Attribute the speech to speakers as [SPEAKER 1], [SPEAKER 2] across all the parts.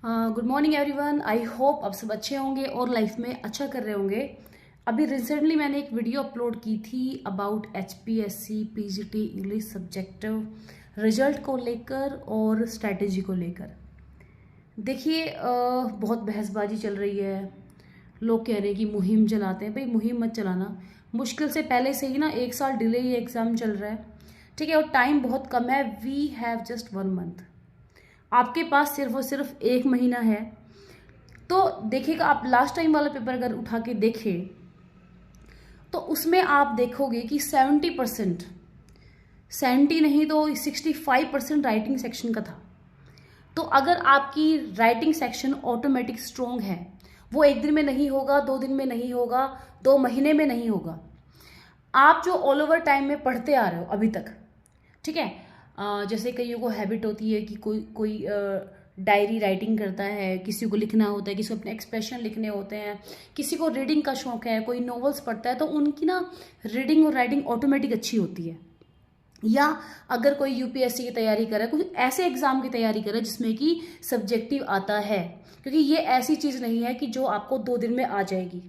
[SPEAKER 1] Good morning everyone. I hope आप सब अच्छे होंगे और लाइफ में अच्छा कर रहे होंगे। अभी रिसेंटली मैंने एक वीडियो अपलोड की थी about HPSC PGT English subjective result को लेकर और स्ट्रैटेजी को लेकर। देखिए बहुत बहसबाजी चल रही है। लोग कह रहे हैं कि मुहिम चलाते हैं। भाई मुहिम मत चलाना, मुश्किल से पहले से ही ना 1 साल डिले ये एग्ज़ाम चल रहा है, ठीक है, और टाइम बहुत कम है। We have just 1 month. आपके पास सिर्फ और सिर्फ 1 महीना है। तो देखिएगा, आप लास्ट टाइम वाला पेपर अगर उठा के देखें तो उसमें आप देखोगे कि 70% 70 नहीं तो 65% राइटिंग सेक्शन का था। तो अगर आपकी राइटिंग सेक्शन ऑटोमेटिक स्ट्रोंग है, वो 1 दिन में नहीं होगा, 2 दिन में नहीं होगा, 2 महीने में नहीं होगा। आप जो ऑल ओवर टाइम में पढ़ते आ रहे हो अभी तक, ठीक है, जैसे कईयों को हैबिट होती है कि कोई डायरी राइटिंग करता है, किसी को लिखना होता है, किसी को अपने एक्सप्रेशन लिखने होते हैं, किसी को रीडिंग का शौक है, कोई नॉवेल्स पढ़ता है, तो उनकी ना रीडिंग और राइटिंग ऑटोमेटिक अच्छी होती है। या अगर कोई UPSC की तैयारी करे, कुछ ऐसे एग्जाम की तैयारी करे जिसमें कि सब्जेक्टिव आता है, क्योंकि ये ऐसी चीज़ नहीं है कि जो आपको 2 दिन में आ जाएगी।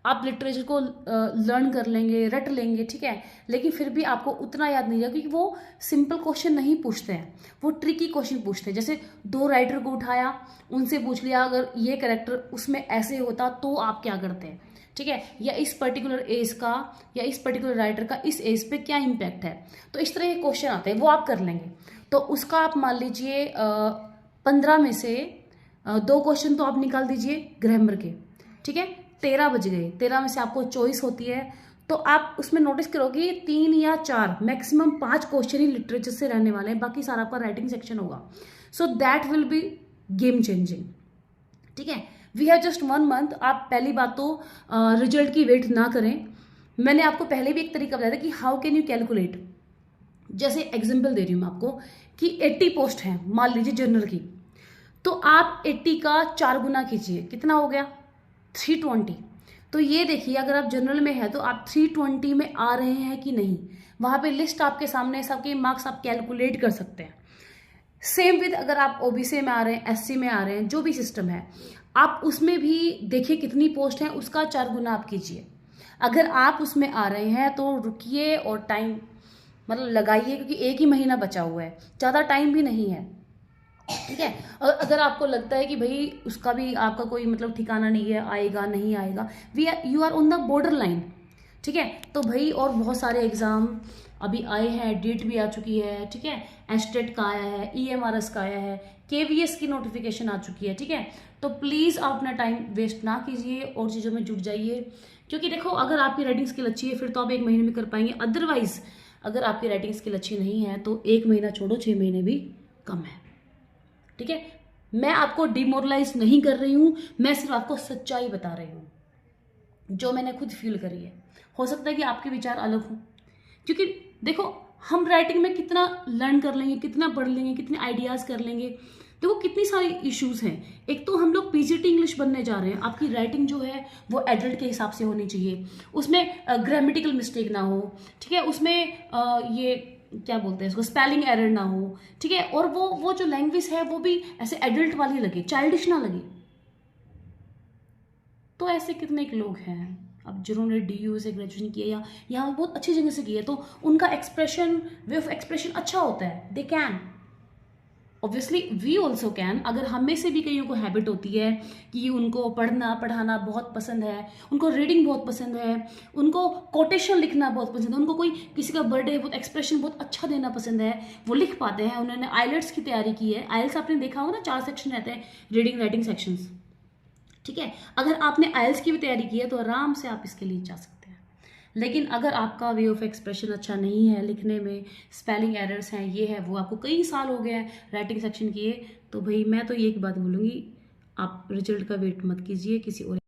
[SPEAKER 1] आप लिटरेचर को लर्न कर लेंगे, रट लेंगे, ठीक है, लेकिन फिर भी आपको उतना याद नहीं रहेगा, क्योंकि वो सिंपल क्वेश्चन नहीं पूछते हैं, वो ट्रिकी क्वेश्चन पूछते हैं। जैसे 2 राइटर को उठाया, उनसे पूछ लिया अगर ये कैरेक्टर उसमें ऐसे होता तो आप क्या करते हैं, ठीक है, या इस पर्टिकुलर एज का या इस पर्टिकुलर राइटर का इस एज पे क्या इम्पैक्ट है। तो इस तरह के क्वेश्चन आते हैं, वो आप कर लेंगे। तो उसका आप मान लीजिए 15 में से 2 क्वेश्चन तो आप निकाल दीजिए ग्रामर के, ठीक है, 13 बज गए। 13 में से आपको चॉइस होती है, तो आप उसमें नोटिस करोगे 3 या 4 मैक्सिमम 5 क्वेश्चन ही लिटरेचर से रहने वाले हैं, बाकी सारा आपका राइटिंग सेक्शन होगा। So that will be game changing, ठीक है। We have just 1 month. आप पहली बात तो रिजल्ट की वेट ना करें। मैंने आपको पहले भी एक तरीका बताया था कि हाउ कैन यू कैलकुलेट। जैसे एग्जाम्पल दे रही हूँ मैं आपको कि 80 पोस्ट है मान लीजिए जनरल की, तो आप 80 का 4 गुना कीजिए, कितना हो गया 320। तो ये देखिए, अगर आप जनरल में है तो आप 320 में आ रहे हैं कि नहीं, वहां पे लिस्ट आपके सामने, सबके मार्क्स आप कैलकुलेट कर सकते हैं। सेम विद अगर आप OBC में आ रहे हैं, SC में आ रहे हैं, जो भी सिस्टम है, आप उसमें भी देखिए कितनी पोस्ट है, उसका 4 गुना आप कीजिए। अगर आप उसमें आ रहे हैं तो रुकिए और टाइम मतलब लगाइए, क्योंकि 1 ही महीना बचा हुआ है, ज़्यादा टाइम भी नहीं है, ठीक है। और अगर आपको लगता है कि भाई उसका भी आपका कोई मतलब ठिकाना नहीं है, आएगा नहीं आएगा, you are on the borderline, ठीक है, तो भाई और बहुत सारे एग्जाम अभी आए हैं, डेट भी आ चुकी है, ठीक है, एस्टेट का आया है, EMRS का आया है, KVS की नोटिफिकेशन आ चुकी है, ठीक है। तो प्लीज़ आप अपना टाइम वेस्ट ना कीजिए और चीज़ों में जुट जाइए, क्योंकि देखो अगर आपकी राइटिंग स्किल अच्छी है फिर तो आप 1 महीने में कर पाएंगे। अदरवाइज अगर आपकी राइटिंग स्किल अच्छी नहीं है तो 1 महीना छोड़ो, 6 महीने भी कम है, ठीक है। मैं आपको डिमोरलाइज नहीं कर रही हूं, मैं सिर्फ आपको सच्चाई बता रही हूं जो मैंने खुद फील करी है। हो सकता है कि आपके विचार अलग हो, क्योंकि देखो हम राइटिंग में कितना लर्न कर लेंगे, कितना पढ़ लेंगे, कितने आइडियाज कर लेंगे, देखो कितनी सारी इश्यूज हैं। एक तो हम लोग PGT इंग्लिश बनने जा रहे हैं, आपकी राइटिंग जो है वो एडल्ट के हिसाब से होनी चाहिए, उसमें ग्रामेटिकल मिस्टेक ना हो, ठीक है, उसमें ये क्या बोलते हैं इसको, स्पेलिंग एरर ना हो, ठीक है, और वो जो लैंग्वेज है वो भी ऐसे एडल्ट वाली लगे, चाइल्डिश ना लगे। तो ऐसे कितने लोग हैं अब जिन्होंने DU से ग्रेजुएशन किया या यहाँ बहुत अच्छी जगह से किया, तो उनका एक्सप्रेशन, वे ऑफ एक्सप्रेशन अच्छा होता है, they can, obviously we also can. अगर हम में से भी कईयों को हैबिट होती है कि उनको पढ़ना पढ़ाना बहुत पसंद है, उनको रीडिंग बहुत पसंद है, उनको कोटेशन लिखना बहुत पसंद है, उनको कोई किसी का बर्थडे बहुत एक्सप्रेशन बहुत अच्छा देना पसंद है, वो लिख पाते हैं। उन्होंने IELTS की तैयारी की है, IELTS आपने देखा होगा ना, 4 सेक्शन रहते हैं, रीडिंग राइटिंग सेक्शंस, ठीक है। अगर आपने IELTS की भी तैयारी की है तो आराम से आप इसके लिए जा सकते हैं। लेकिन अगर आपका वे ऑफ एक्सप्रेशन अच्छा नहीं है, लिखने में स्पेलिंग एरर्स हैं, ये है वो, आपको कई साल हो गए हैं राइटिंग सेक्शन किए, तो भाई मैं तो ये एक बात बोलूँगी, आप रिजल्ट का वेट मत कीजिए, किसी और